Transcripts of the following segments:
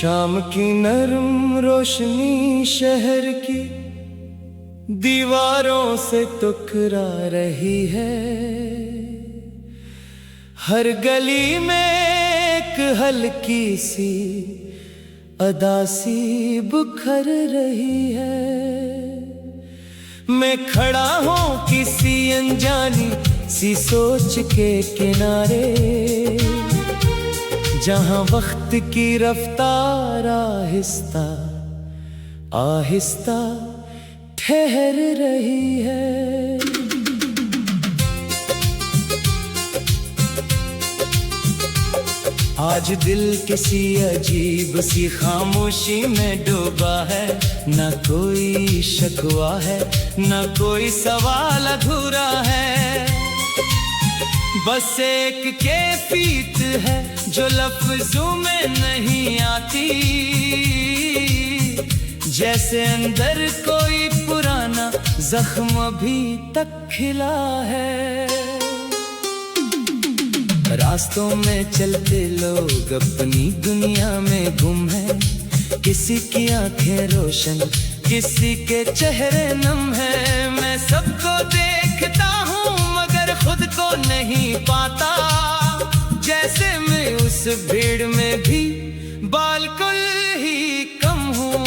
शाम की नरम रोशनी शहर की दीवारों से टकरा रही है। हर गली में एक हल्की सी अदासी बुखर रही है। मैं खड़ा हूँ किसी अनजानी सी सोच के किनारे, जहाँ वक्त की रफ्तार आहिस्ता आहिस्ता ठहर रही है। आज दिल किसी अजीब सी खामोशी में डूबा है। न कोई शकवा है, न कोई सवाल अधूरा है। बस एक कैफियत है जो लफ्जों में नहीं आती, जैसे अंदर कोई पुराना जख्म अभी तक खिला है। रास्तों में चलते लोग अपनी दुनिया में गुम हैं। किसी की आंखें रोशन, किसी के चेहरे नम है। मैं सबको देखता हूँ मगर खुद को नहीं पाता, जैसे मैं उस भीड़ में भी बिल्कुल ही कम हूँ।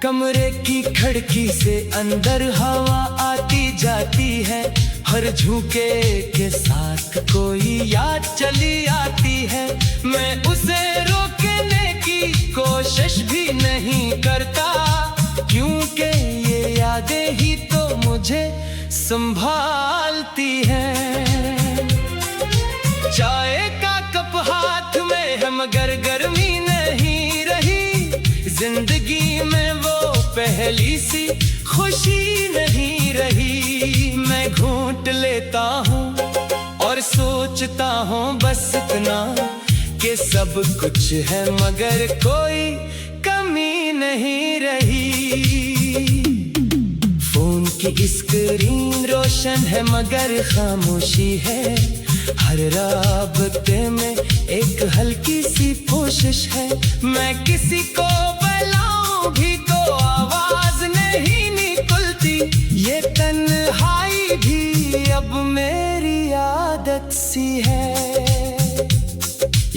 कमरे की खिड़की से अंदर हवा आती जाती है। हर झुके के साथ कोई याद चली आती है। मैं उसे रोकने की कोशिश भी नहीं करता, क्योंकि ये यादें ही तो मुझे संभालती हैं। चाय का कप हाथ में है मगर गर्मी नहीं रही। जिंदगी में वो पहली सी खुशी नहीं रही। मैं घूंट लेता हूँ और सोचता हूँ बस इतना कि सब कुछ है मगर कोई कमी नहीं रही। फोन की स्क्रीन रोशन है मगर खामोशी है। हर राबते में एक हल्की सी कोशिश है। मैं किसी को बुलाऊं भी तो आवाज नहीं निकलती। ये तन्हाई भी अब मेरी आदत सी है।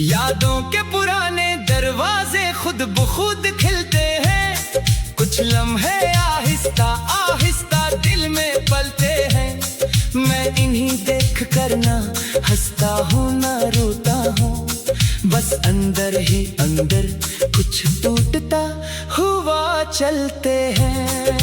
यादों के पुराने दरवाजे खुद ब खुद खिलते हैं। कुछ लम्हे आहिस्ता आहिस्ता दिल में पलते हैं। मैं इन्हीं देख कर ना हंसता हूँ ना रोता हूँ, बस अंदर ही अंदर कुछ टूटता हुआ चलते हैं।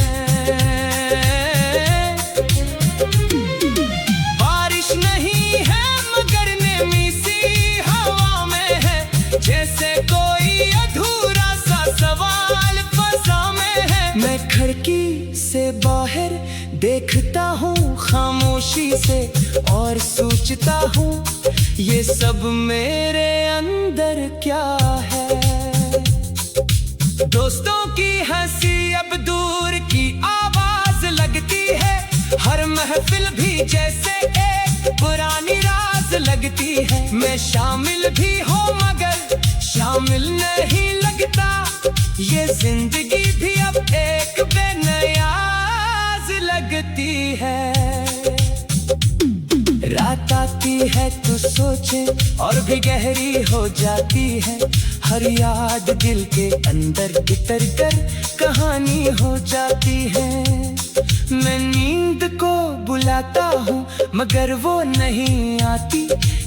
बारिश नहीं है मगर नमी सी हवा में है, जैसे कोई अधूरा सा सवाल फसा में है। मैं खिड़की से बाहर देखता हूँ खामोशी से और सोचता हूँ ये सब मेरे अंदर क्या है। दोस्तों की हंसी अब दूर की आवाज लगती है। हर महफिल भी जैसे एक पुरानी राज लगती है। मैं शामिल भी हूँ मगर शामिल नहीं लगता। ये जिंदगी भी अब एक बेनियाज लगती है। रात आती है तो सोचे और भी गहरी हो जाती है। हर याद दिल के अंदर बितर कर कहानी हो जाती है। मैं नींद को बुलाता हूँ मगर वो नहीं आती।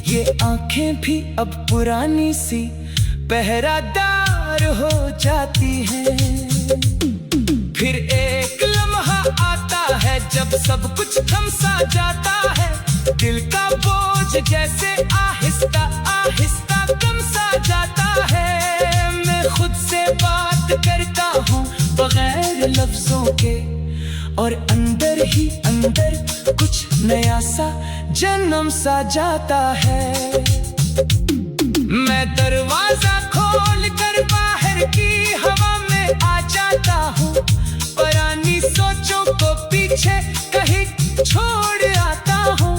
ये आंखें भी अब पुरानी सी पहरादार हो जाती हैं। फिर एक लम्हा आता है जब सब कुछ थम सा जाता है। दिल का बोझ जैसे आहिस्ता आहिस्ता कम सा जाता है। मैं खुद से बात करता हूँ बगैर लफ्जों के और अंदर ही अंदर कुछ नया सा जन्म सा जाता है। मैं दरवाजा खोल कर बाहर की हवा में आ जाता हूँ। पुरानी सोचों को पीछे कहीं छोड़ आता हूँ।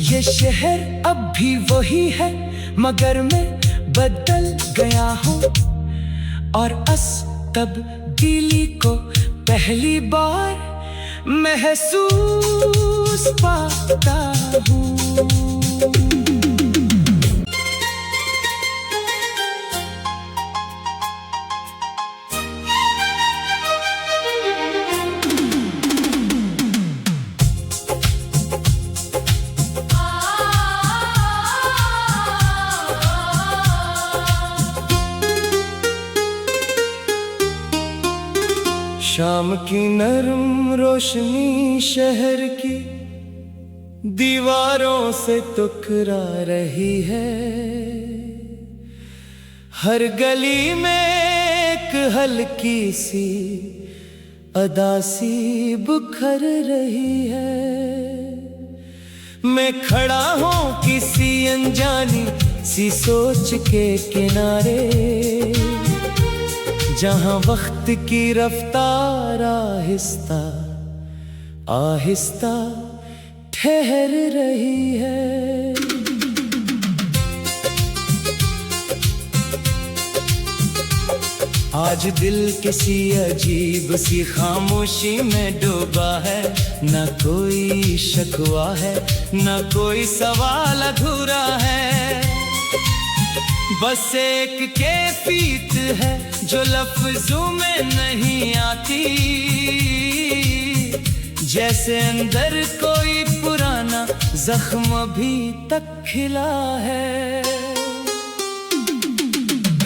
ये शहर अब भी वही है मगर मैं बदल गया हूँ और तब्दीली को पहली बार महसूस पाता हूँ। शाम की नरम रोशनी शहर की दीवारों से टकरा रही है। हर गली में एक हल्की सी अदासी बुखर रही है। मैं खड़ा हूँ किसी अनजानी सी सोच के किनारे, जहाँ वक्त की रफ्तार आहिस्ता आहिस्ता ठहर रही है। आज दिल किसी अजीब सी खामोशी में डूबा है। न कोई शकवा है, न कोई सवाल अधूरा है। बस एक कैफियत है जो लफ्जों में नहीं आती, जैसे अंदर कोई पुराना जख्म अभी तक खिला है।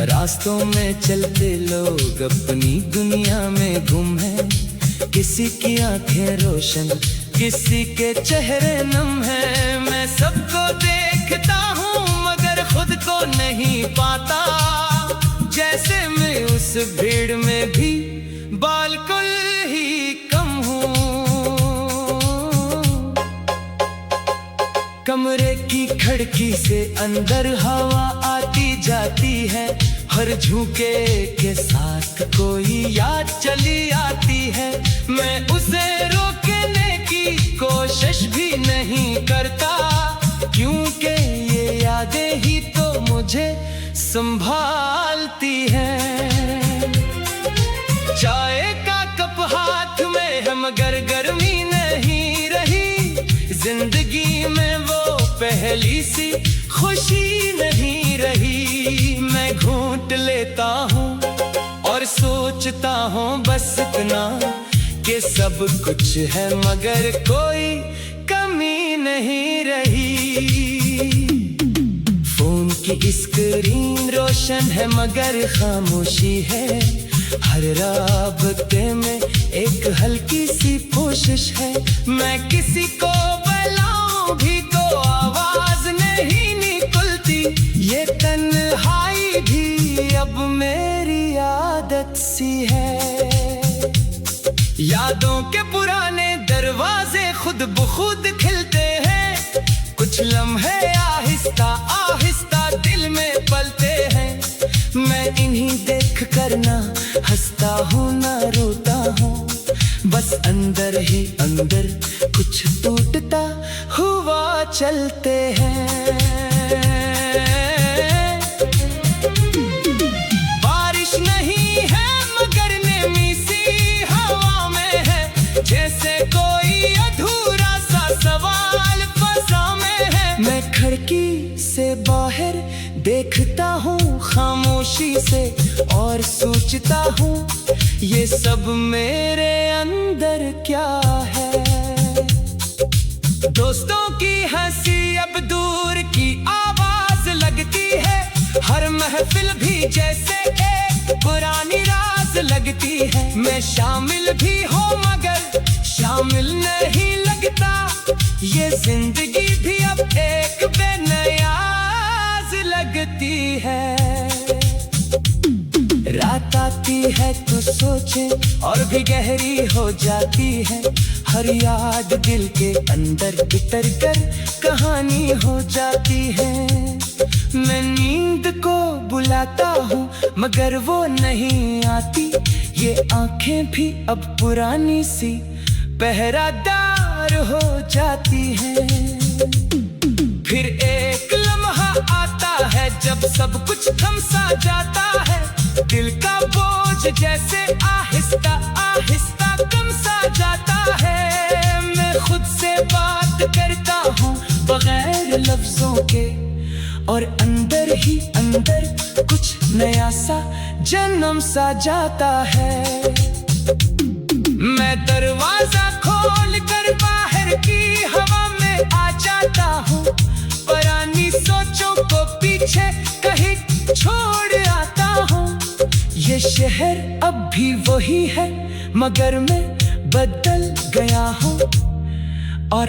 रास्तों में चलते लोग अपनी दुनिया में गुम हैं। किसी की आंखें रोशन, किसी के चेहरे नम हैं। मैं सबको देखता हूँ मगर खुद को नहीं पाता, जैसे मैं उस भीड़ में भी बिल्कुल ही कम हूँ। कमरे की खिड़की से अंदर हवा आती जाती है। हर झुके के साथ कोई याद चली आती है। मैं उसे रोकने की कोशिश भी नहीं करता, क्योंकि ये यादें ही तो मुझे संभालती हैं। चाय का कप हाथ में है मगर गर्मी नहीं रही। जिंदगी में वो पहली सी खुशी नहीं रही। मैं घूंट लेता हूँ और सोचता हूँ बस इतना कि सब कुछ है मगर कोई कमी नहीं रही। फोन की स्क्रीन रोशन है मगर खामोशी है। हर राबते में एक हल्की सी कोशिश है। मैं किसी को बुलाऊं भी तो आवाज नहीं निकलती। ये तन्हाई भी अब मेरी आदत सी है। यादों के पुराने दरवाजे खुद बखुद खिलते हैं। कुछ लम्हे आहिस्ता आहिस्ता दिल में पलते हैं। मैं इन्हीं देख कर ना हंसता हूँ ना रोता हूँ, बस अंदर ही अंदर कुछ टूटता हुआ चलते हैं। बारिश नहीं है मगर नमी सी हवा में है, जैसे कोई अधूरा सा सवाल फसा में है। मैं खिड़की से बाहर देखता हूँ खामोशी से और सोचता हूँ ये सब मेरे अंदर क्या है। दोस्तों की हंसी अब दूर की आवाज लगती है। हर महफिल भी जैसे एक पुरानी राज लगती है। मैं शामिल भी हूँ मगर शामिल नहीं लगता। ये जिंदगी भी अब एक बेनियाज लगती है। रात आती है तो सोचे और भी गहरी हो जाती है। हर याद दिल के अंदर उतर कर कहानी हो जाती है। मैं नींद को बुलाता हूँ मगर वो नहीं आती। ये आंखें भी अब पुरानी सी पहरादार हो जाती हैं। फिर एक लम्हा आता है जब सब कुछ थम सा जाता है, दिल का बोझ जैसे आहिस्ता आहिस्ता कम सा जाता है। मैं खुद से बात करता हूँ बगैर लफ्जों के, और अंदर ही अंदर कुछ नया सा जन्म सा जाता है। मैं दरवाजा खोल कर बाहर की हवा में आ जाता हूँ, पुरानी सोचों को पीछे कहीं छोड़ आता हूँ। ये शहर अब भी वही है मगर मैं बदल गया हूँ, और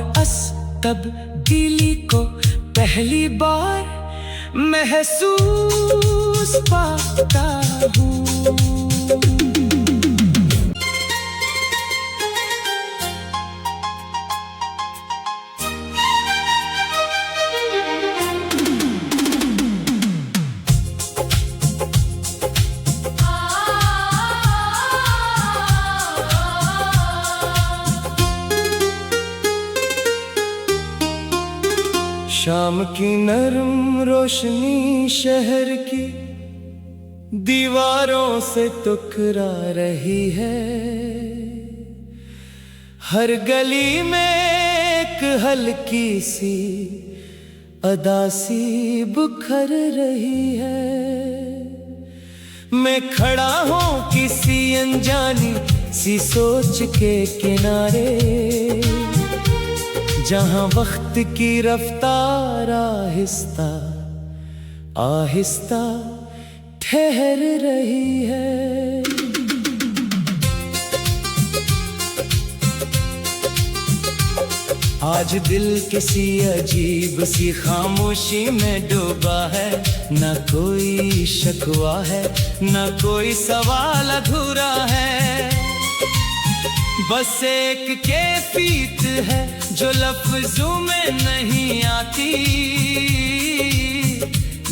तब्दीली को पहली बार महसूस पाता हूँ। शाम की नरम रोशनी शहर की दीवारों से टकरा रही है, हर गली में एक हल्की सी अदासी बुखर रही है। मैं खड़ा हूँ किसी अनजानी सी सोच के किनारे, जहाँ वक्त की रफ्तार आहिस्ता आहिस्ता ठहर रही है। आज दिल किसी अजीब सी खामोशी में डूबा है, न कोई शकवा है न कोई सवाल अधूरा है, बस एक कैफियत है जो लफ्जों में नहीं आती,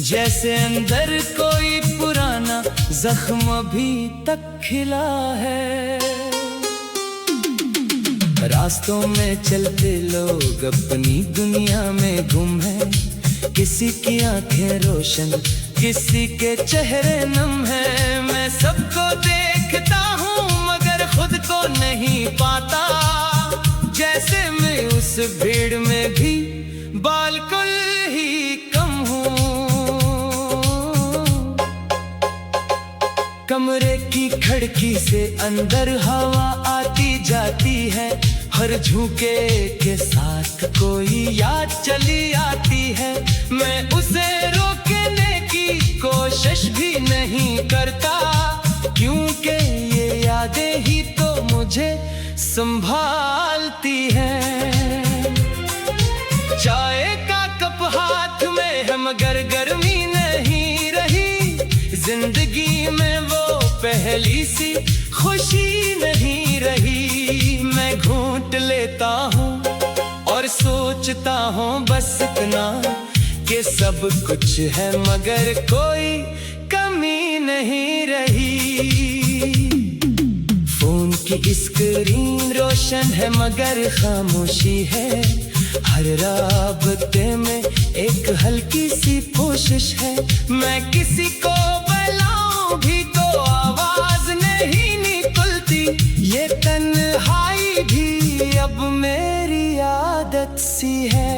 जैसे अंदर कोई पुराना जख्म अभी तक खिला है। रास्तों में चलते लोग अपनी दुनिया में गुम है, किसी की आंखें रोशन किसी के चेहरे नम है। मैं सबको देखता हूँ मगर खुद को नहीं पाता, जैसे मैं उस भीड़ में भी बिल्कुल ही कम हूँ। कमरे की खिड़की से अंदर हवा आती जाती है, हर झुके के साथ कोई याद चली आती है। मैं उसे रोकने की कोशिश भी नहीं करता, क्योंकि ये यादें ही तो मुझे संभालती हैं। चाय का कप हाथ में है मगर गर्मी नहीं रही, जिंदगी में वो पहली सी खुशी नहीं रही। मैं घूंट लेता हूँ और सोचता हूँ बस इतना कि सब कुछ है मगर कोई कमी नहीं रही। फोन की स्क्रीन रोशन है मगर खामोशी है, हर राबते में एक हल्की सी कोशिश है। मैं किसी को बुलाऊं भी तो आवाज नहीं निकलती, ये तन्हाई भी अब मेरी आदत सी है।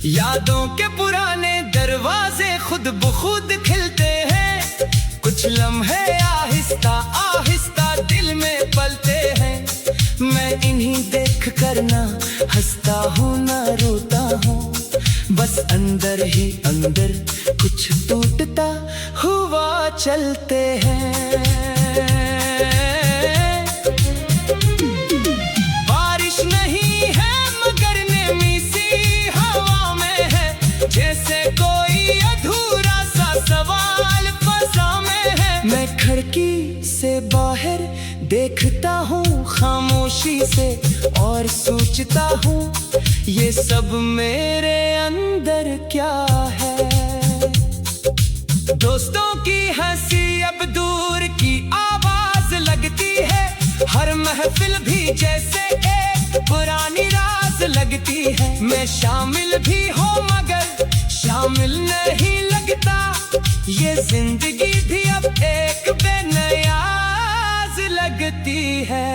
यादों के पुराने दरवाजे खुद ब खुद खिलते हैं, कुछ लम्हे आहिस्ता आहिस्ता दिल में पलते हैं। मैं इन्हीं देख कर ना हंसता हूँ ना रोता हूँ, बस अंदर ही अंदर कुछ टूटता हुआ चलते हैं। बारिश नहीं है मगर नमी सी हवा में है, जैसे कोई अधूरा सा सवाल फंसा में है। मैं खिड़की से बाहर देखता हूँ खामोशी से और सोचता हूँ ये सब मेरे अंदर क्या है। दोस्तों की हंसी अब दूर की आवाज लगती है, हर महफिल भी जैसे एक पुरानी राज लगती है। मैं शामिल भी हूँ मगर शामिल नहीं लगता, ये जिंदगी भी अब एक बेनियाज लगती है।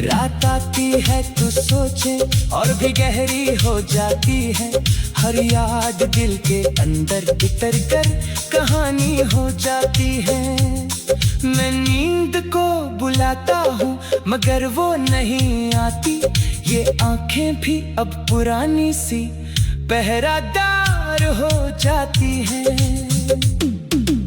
रात आती है तो सोचे और भी गहरी हो जाती है, हर याद दिल के अंदर उतर कर कहानी हो जाती है। मैं नींद को बुलाता हूँ मगर वो नहीं आती, ये आंखें भी अब पुरानी सी पहरादार हो जाती हैं।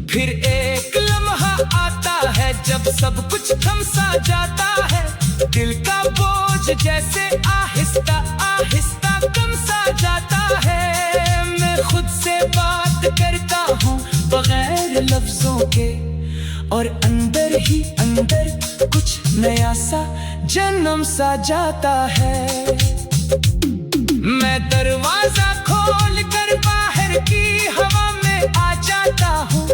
फिर एक लम्हा आता है जब सब कुछ थम सा जाता है, दिल का बोझ जैसे आहिस्ता आहिस्ता कम सा जाता है। मैं खुद से बात करता हूँ बगैर लफ्जों के, और अंदर ही अंदर कुछ नया सा जन्म सा जाता है। मैं दरवाजा खोल कर बाहर की हवा में आ जाता हूँ,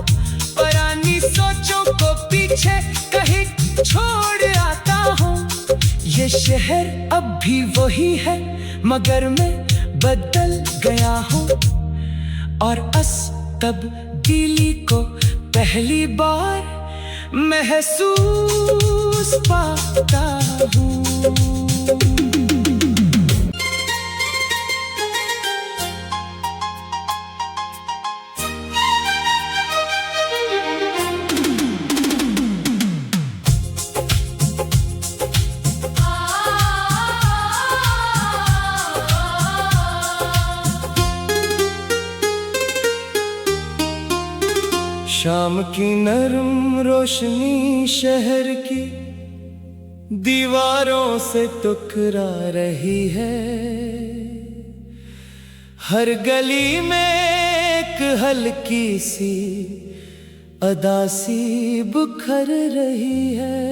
पुरानी सोचों को पीछे कहीं छोड़ आता हूँ। ये शहर अब भी वही है मगर मैं बदल गया हूँ, और तब्दीली को पहली बार महसूस पाता हूँ। शाम की नरम रोशनी शहर की दीवारों से टकरा रही है, हर गली में एक हल्की सी अदासी बुखर रही है।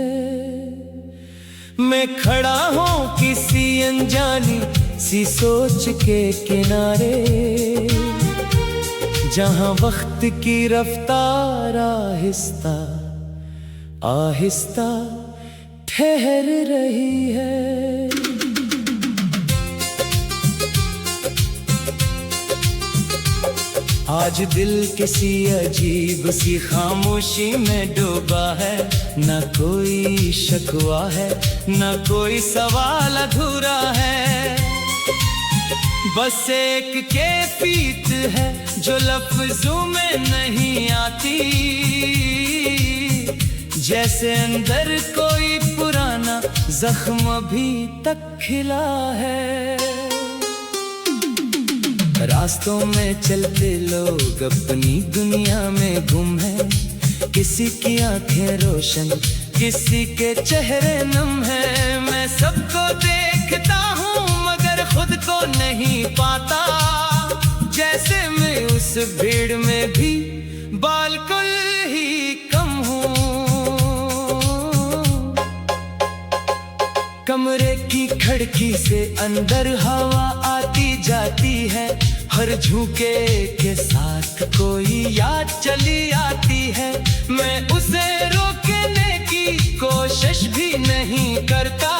मैं खड़ा हूँ किसी अनजानी सी सोच के किनारे, जहाँ वक्त की रफ्तार आहिस्ता आहिस्ता ठहर रही है। आज दिल किसी अजीब सी खामोशी में डूबा है, न कोई शकवा है न कोई सवाल अधूरा है, बस एक कैफियत है जो लफ्जों में नहीं आती, जैसे अंदर कोई पुराना जख्म अभी तक खिला है। रास्तों में चलते लोग अपनी दुनिया में गुम है, किसी की आंखें रोशन किसी के चेहरे नम है। मैं सबको देखता हूँ मगर खुद को नहीं पाता, जैसे मैं उस भीड़ में भी बिल्कुल ही कम हूँ। कमरे की खिड़की से अंदर हवा आती जाती है, हर झुके के साथ कोई याद चली आती है। मैं उसे रोकने की कोशिश भी नहीं करता,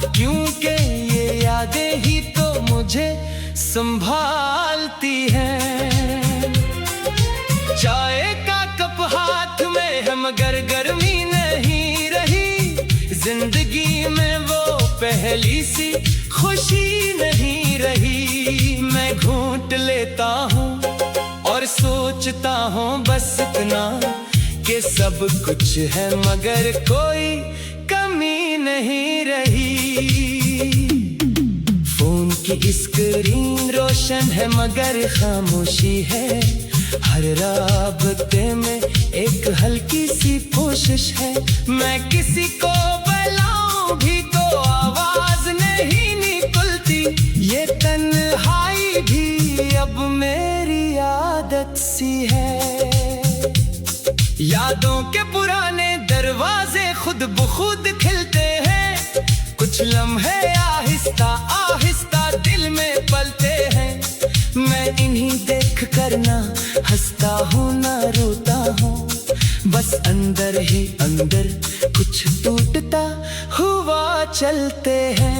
क्योंकि ये यादें ही तो मुझे संभालती हैं। चाय का कप हाथ में है मगर गर्मी नहीं रही, जिंदगी में वो पहली सी खुशी नहीं रही। मैं घूंट लेता हूँ और सोचता हूँ बस इतना कि सब कुछ है मगर कोई कमी नहीं रही। फोन की स्क्रीन रोशन है मगर खामोशी है, हर राबते में एक हल्की सी कोशिश है। मैं किसी को बुलाऊं भी तो आवाज नहीं निकलती, ये तन्हाई भी अब मेरी आदत सी है। यादों के पुराने दरवाजे खुद ब खुद खिलते हैं, कुछ लम्हे आहिस्ता आहिस्ता दिल में पलते हैं। मैं इन्हीं देख कर ना हंसता हूँ ना रोता हूँ, बस अंदर ही अंदर कुछ टूटता हुआ चलते हैं।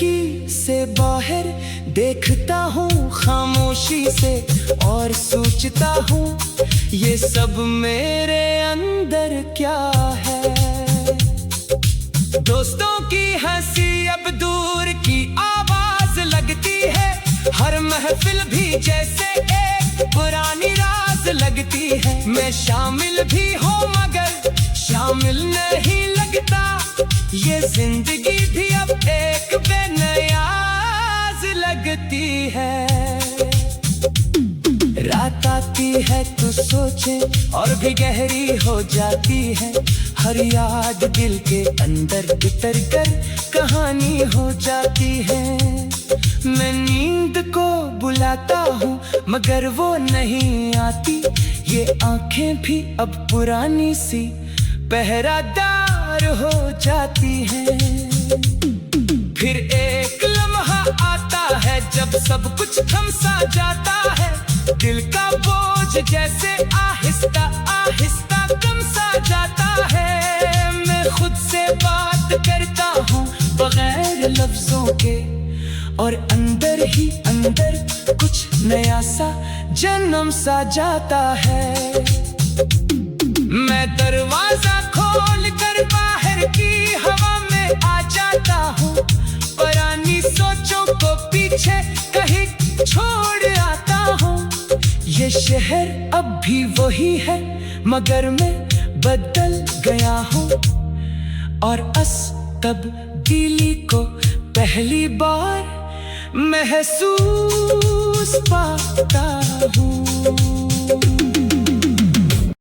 खिड़की से बाहर देखता हूँ खामोशी से और सोचता हूँ ये सब मेरे अंदर क्या है। दोस्तों की हंसी अब दूर की आवाज लगती है, हर महफिल भी जैसे एक पुरानी राज लगती है। मैं शामिल भी हूँ मगर शामिल नहीं लगता, ये जिंदगी भी अब एक बेनियाज लगती है। रात आती है तो सोचे और भी गहरी हो जाती है, हर याद दिल के अंदर बितर कर कहानी हो जाती है। मैं नींद को बुलाता हूँ मगर वो नहीं आती, ये आंखें भी अब पुरानी सी पहरादार हो जाती हैं। फिर एक लम्हा आता है जब सब कुछ थम सा जाता है, दिल का बोझ जैसे आहिस्ता आहिस्ता कम सा जाता है। मैं खुद से बात करता हूँ बगैर लफ्जों के और अंदर ही अंदर कुछ नया सा जन्म सा जाता है। मैं दरवाजा खोल कर बाहर की हवा में आ जाता हूँ, पुरानी सोचों को पीछे कहीं छोड़ आता हूँ। ये शहर अब भी वही है मगर मैं बदल गया हूँ और तब्दीली को पहली बार महसूस पाता हूँ।